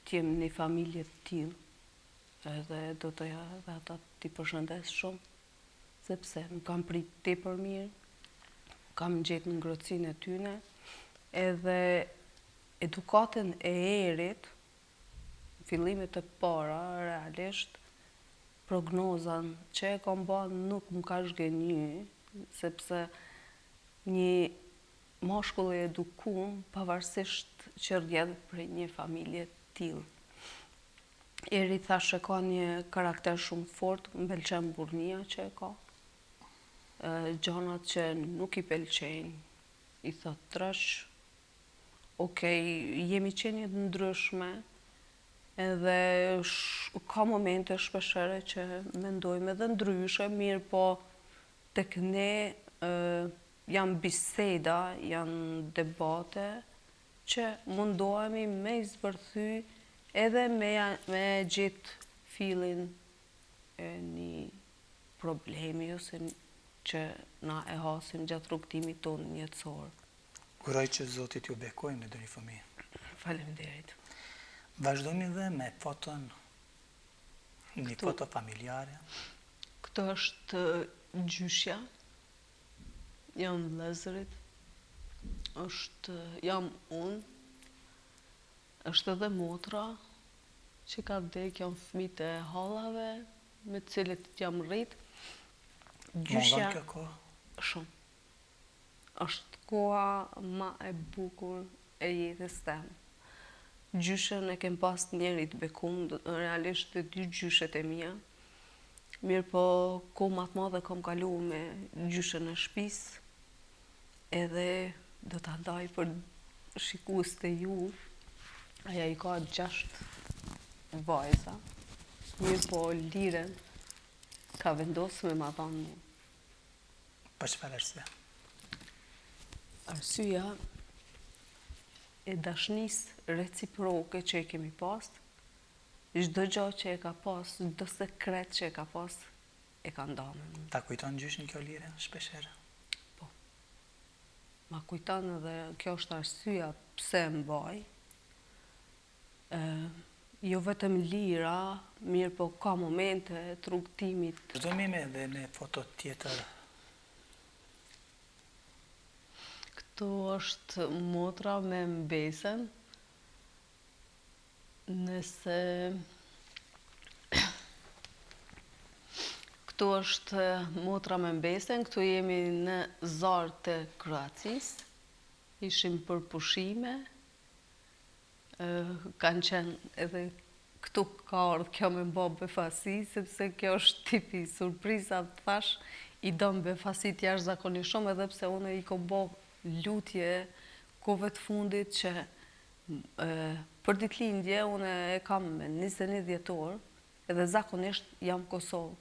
Speaker 2: të jem një familje të tillë, edhe do të ja dhe ata t'i përshëndes shumë, sepse më kam prit tepër mirë, kam gjetë në ngrohtësinë e tyne, edhe edukatën e erit, fillimet e para, realisht, prognozan që e kam bën nuk më ka zhgënjy, sepse një mashkull e edukum, pavarësisht që rrjedh prej një familje të tillë. Eri thashë ka një karakter shumë fort, më pëlqen burrnia që e ka, gjanat që nuk i pëlqejnë, i thot trash, okej, jemi qenjet ndryshme, edhe ka momente shpeshere që mendojmë edhe ndryshe, mirë po tek ne janë biseda, janë debate që mundohemi me i zbërthy edhe me gjithë filin e një problemi ose që na e hasim gjatë rrugtimit tonë jetësor.
Speaker 1: Uroj që Zotit ju bekoj në dëni fëmijë.
Speaker 2: Faleminderit.
Speaker 1: Vazhdojmë dhe me foton, një foto familjare.
Speaker 2: Këto është gjyshja, jam vëllezërit, jam unë, është edhe motra që ka vdek, jam fëmijët e hallave me të cilët jam rrit.
Speaker 1: Mungon kjo kohë?
Speaker 2: Shumë. Është koha ma e bukur e jetës temë. Gjyshen e kem pas njerit bekum, realisht dhe 2 gjyshet e mia. Mirë po, kohë ma të madhe kom kalu me gjyshen e shtëpis, edhe do t'a ndaj për shikues të ju, aja i ka 6 vajza, mirë po liren ka vendosë me ma dhanë mu.
Speaker 1: Për çfarë arsye?
Speaker 2: Arsyeja e dashnisë reciproke që e kemi pas, çdo gjë që e ka pas, çdo sekret që e ka pas, e ka ndarë me mua.
Speaker 1: Ta kujton gjyshin kjo lire shpeshherë?
Speaker 2: Po. Ma kujton edhe kjo është arsyeja pse e mbaj. Jo vetëm lira, mirë po ka momente të rrugtimit.
Speaker 1: Vazhdojmë edhe me foto tjetër.
Speaker 2: Këtu është motra me mbesen. Nëse këtu është motra me mbesen, këtu jemi në zarë të Kroacisë. Ishim për pushime. Kanë qenë edhe këtu ka ardhur kjo me mba befasi, sepse kjo është tipi surpriza, thash, i dëm befasit jashtëzakonisht shumë, edhe pse unë i kom bo lutje kohëve të fundit që për ditëlindje unë e kam me 21 dhjetor, edhe zakonisht jam Kosovë.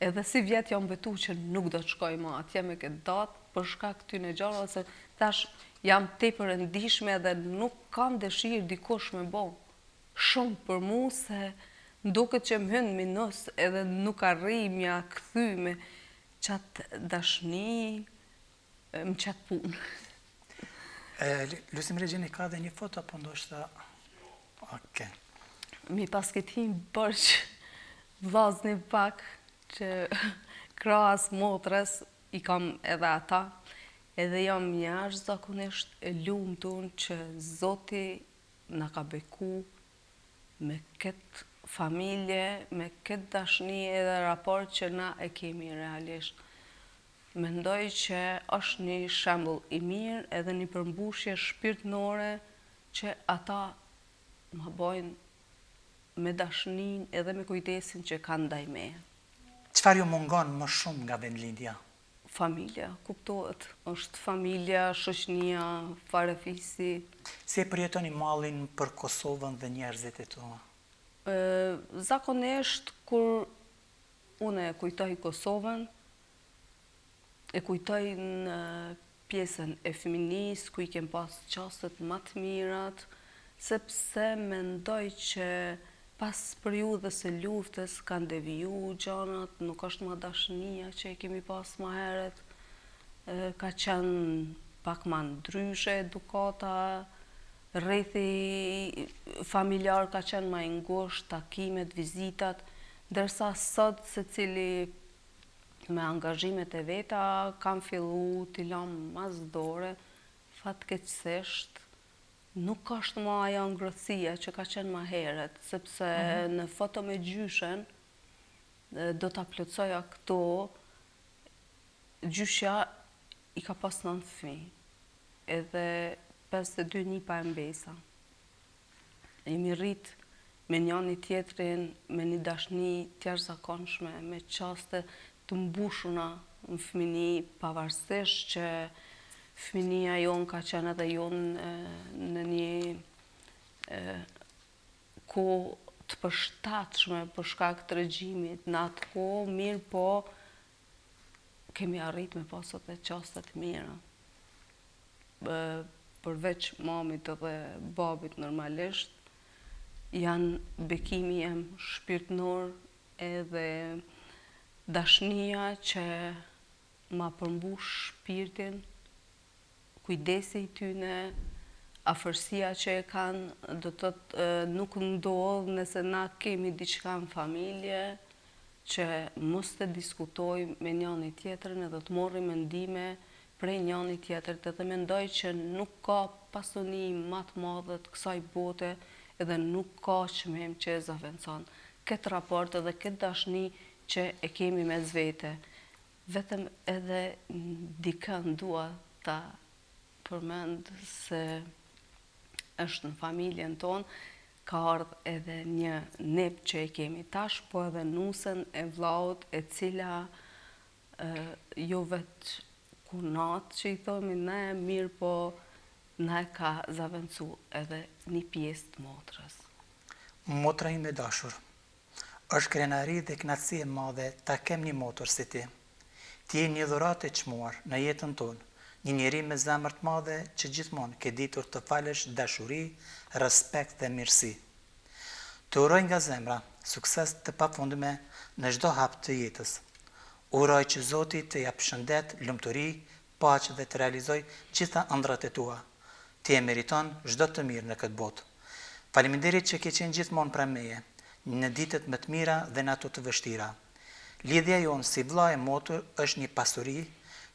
Speaker 2: Edhe si vjet jam betu që nuk do të shkoj më atje me këtë datë për shkak këtyne gjëra, se tash jam tepër e ndihshme edhe nuk kam dëshirë dikush me bo shumë për mu, se nduket që më hyn minus edhe nuk arri mja kthy me qatë dashni, më qatë punë.
Speaker 1: Lusim Regjeni, ka dhe një foto, apo ndoshta... Oke.
Speaker 2: Mi pas këtë him bërq vllazni pak që krahas motres i kam edhe ata, edhe jam jashtëzakonisht e lumtur që Zoti na ka beku me këtë familje, me këtë dashni edhe raport që na e kemi realisht. Mendoj që është një shembull i mirë edhe një përmbushje shpirtënore që ata ma bojnë me dashnin edhe me kujdesin që kanë ndaj meje.
Speaker 1: Çfarë ju mungon më shumë nga vendlindja?
Speaker 2: Familja, kuptohet. Është familja, shoqënia, farefisi.
Speaker 1: Si e përjetoni mallin për Kosovën dhe njerëzit e tu?
Speaker 2: Zakonisht, kur unë e kujtoj Kosovën, e kujtoj në pjesën e fëminisë, ku i kem pas qastet më të mirat, sepse mendoj që pas periudhës së luftës kanë deviju gjanat, nuk është më dashnia që e kemi pas më herët, ka qenë pak më ndryshe edukata, rrethi familjar ka qenë më i ngushtë, takimet, vizitat, ndërsa sot secili me angazhimet e veta kam fillu t'i lëm mas dore, fatkeqësisht nuk është më ajo ngrohtësia që ka qenë më herët, sepse në foto me gjyshen, do t'a plotësoja këto, gjyshja i ka pas 9 fëmijë, edhe 52 nipa e mbesa. Jemi rrit me njëri tjetrin, me një dashni të jashtëzakonshme, me qaste të mbushuna në fëmini, pavarësisht që fëminia jonë ka qenë edhe jonë në një kohë të përshtatshme për shkak të regjimit. Në atë kohë mirë, po kemi arrit me pasat e qastet mira. Përveç mamit edhe babit normalisht, janë bekimi jem shpirtnor edhe dashnia që ma përmbush shpirtin, kujdesi i tyne, afërsia që e kanë, do të nuk ndodh nëse na kemi diçka në familje, që mos të diskutojmë me njëri tjetrin edhe të morrim mendime prej njëri tjetrit, edhe mendoj që nuk ka pasuni më të madhe të kësaj bote edhe nuk ka çmim që e zaventson këtë raport edhe këtë dashni që e kemi mes vete. Vetëm edhe dikën dua ta përmend se është në familjen tonë, ka ardhur edhe një nep që e kemi tash, po edhe nusën e vllaut, e cila jo vetë kunat që i thomi ne, mirë po na e ka zaventsu edhe një pjesë të motrës.
Speaker 1: Motra ime dashur, është krenari dhe knatësi e madhe ta kem një motër si ti. Ti je një dhuratë e çmuar në jetën tonë, një njeri me zemër të madhe që gjithmonë ke ditur të falësh dashuri, respekt dhe mirësi. Të uroj nga zemra sukses të pafundme në çdo hap të jetës. Uroj që Zoti të jap shëndet, lumturi, paqe dhe të realizoj gjitha ëndrat e tua. Ti e meriton çdo të mirë në këtë botë. Faleminderit që ke qenë gjithmonë pranë meje, në ditët më të mira dhe në ato të vështira. Lidhja jonë si vëlla e motër është një pasuri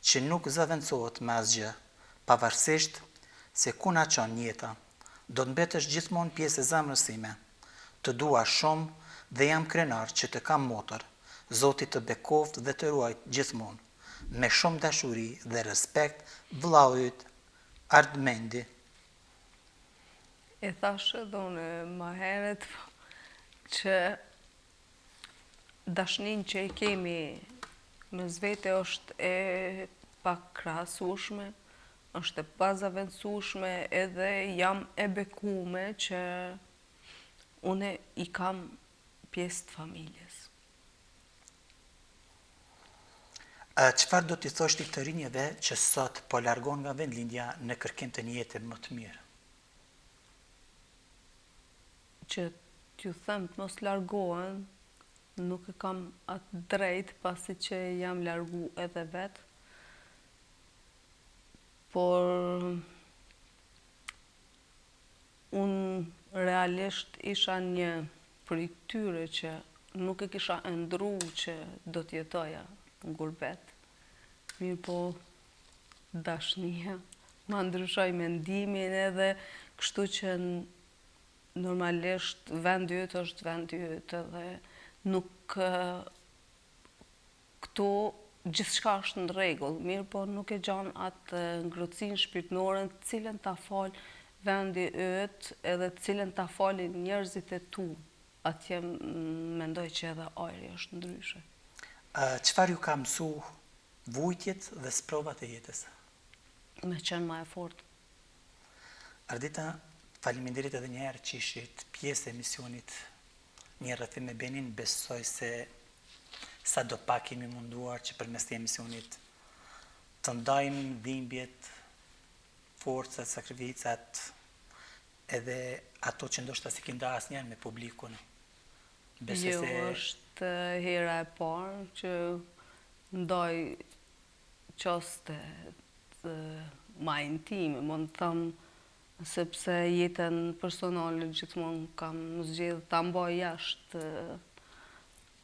Speaker 1: që nuk zaventsohet me asgjë, pavarësisht se ku na çon jeta. Do të mbetesh gjithmonë pjesë e zemrës time. Të dua shumë dhe jam krenar që të kam motër. Zoti të bekoft dhe të ruajt gjithmonë. Me shumë dashuri dhe respekt, vëllau yt Ardmendi.
Speaker 2: E thash edhe unë më herët që dashnin që e kemi mes vete është e pakrahasueshme, është e pazaventsueshme edhe jam e bekume që une i kam pjesë të familjes.
Speaker 1: Çfarë do t'i thoshti të rinjeve që sot po largon nga vendlindja në kërkim të një jete më të mirë?
Speaker 2: Që t'ju them të mos largohen, nuk e kam atë drejt pasi që jam largu edhe vetë, por unë realisht isha një prej tyre që nuk e kisha ëndru që do t'jetoja në gurbet. Mirë po dashnia ma ndryshoj mendimin edhe kështu që normalisht vendi yt është vendi yt edhe nuk këtu gjithçka është në rregull, mirë po nuk e gjan atë ngrohtësinë shpirtërore të cilën ta fal vendi yt edhe të cilën ta falin njerëzit e tu. Atje mendoj që edhe ajri është ndryshe.
Speaker 1: Çfarë ju ka mësu vujtjet dhe sprovat e jetës?
Speaker 2: Me qenë ma e fortë.
Speaker 1: Ardita, faleminderit edhe një herë që ishit pjesë e emisionit Një rrethim me Benin. Besoj se sa do pak kemi munduar që përmes të emisionit të ndajmë dhimbjet, forcat, sakrificat, edhe ato që ndoshta si kinda asnjëherë me publikun.
Speaker 2: Jo, është hera e parë që ndaj qaste ma intime, mund të thëmë, sepse jetën personale gjithmonë kam zgjedhur ta mbaj jashtë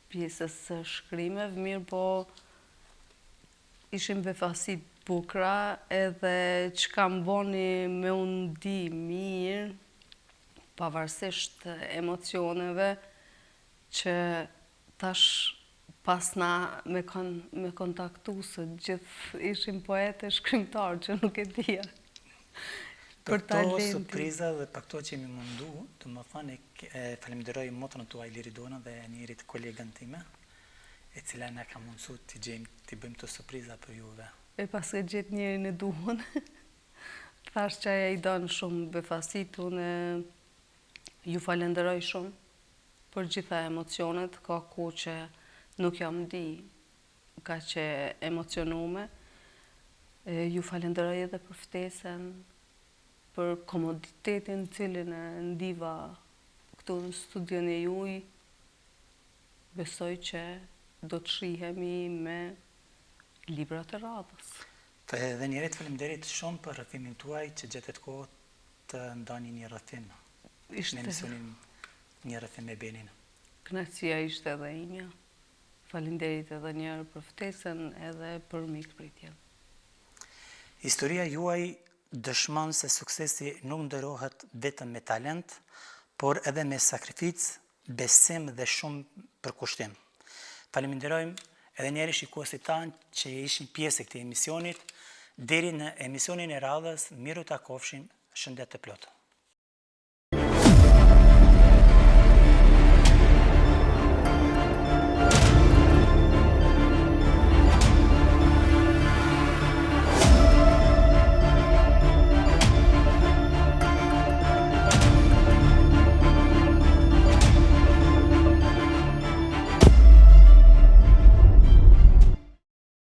Speaker 2: pjesës së shkrimeve, mirë po ishim befasi bukra edhe çka mboni me unë di mirë, pavarësisht emocioneve, që tash pas na me kontaktu se gjithë ishim poetë e shkrimtarë që nuk e dija.
Speaker 1: Për këto surpriza dhe për këto që jemi mundu, të më thani, falenderoj motrën tua Iliri Dona dhe njërit kolegën time, e cila na ka mundësu t'i bëjmë të surpriza për juve.
Speaker 2: E pas e gjetë njerin e duhun. Thash që aja i donë shumë befasit, unë ju falenderoj shumë për gjitha emocionet, ka ku që nuk jam di, ka që emocionume. Ju falenderoj edhe për ftesën, për komoditetin cilin e ndiva këtu në studion e juj. Besoj që do të shihemi me librat e radhës.
Speaker 1: Dhe njerit faleminderit shumë për rrëfimin tuaj që gjetet kohë të ndani një rrëfim në emisionin Një rrëfim me Benin.
Speaker 2: Kënaqësia ishte edhe imja. Faleminderit edhe njerë për ftesën edhe për mikpritjen.
Speaker 1: Historia juaj dëshmon se suksesi nuk ndërohet vetëm me talent, por edhe me sakrificë, besim dhe shumë përkushtim. Faleminderojmë edhe njerë shikuesit tanë që ishin pjesë e këtij emisionit. Deri në emisionin e radhës, miru ta kofshim, shëndet të plotë.